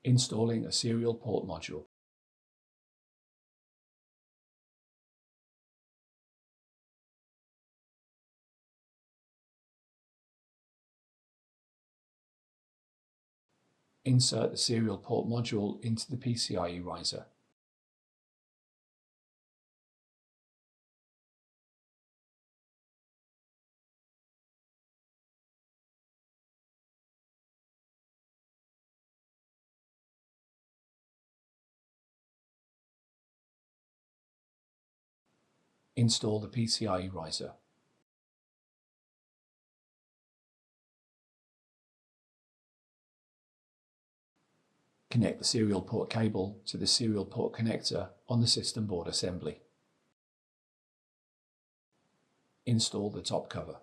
Installing a serial port module. Insert the serial port module into the PCIe riser. Install the PCIe riser. Connect the serial port cable to the serial port connector on the system board assembly. Install the top cover.